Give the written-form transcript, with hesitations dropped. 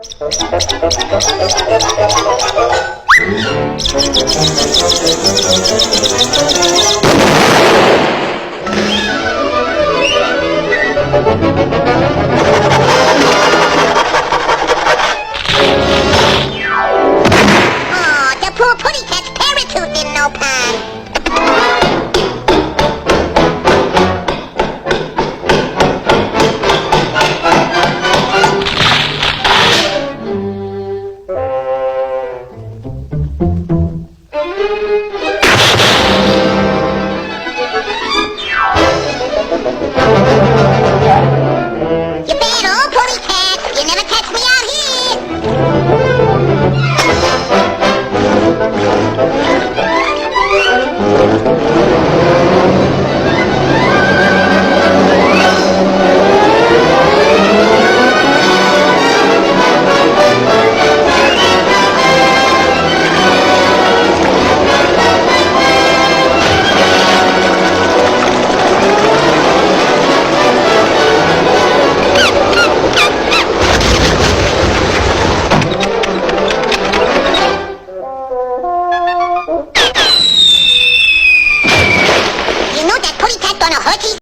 The poor putty cat's parachute didn't open. You bad old putty cat! You never catch me out here! You know that putty cat gonna hurt you?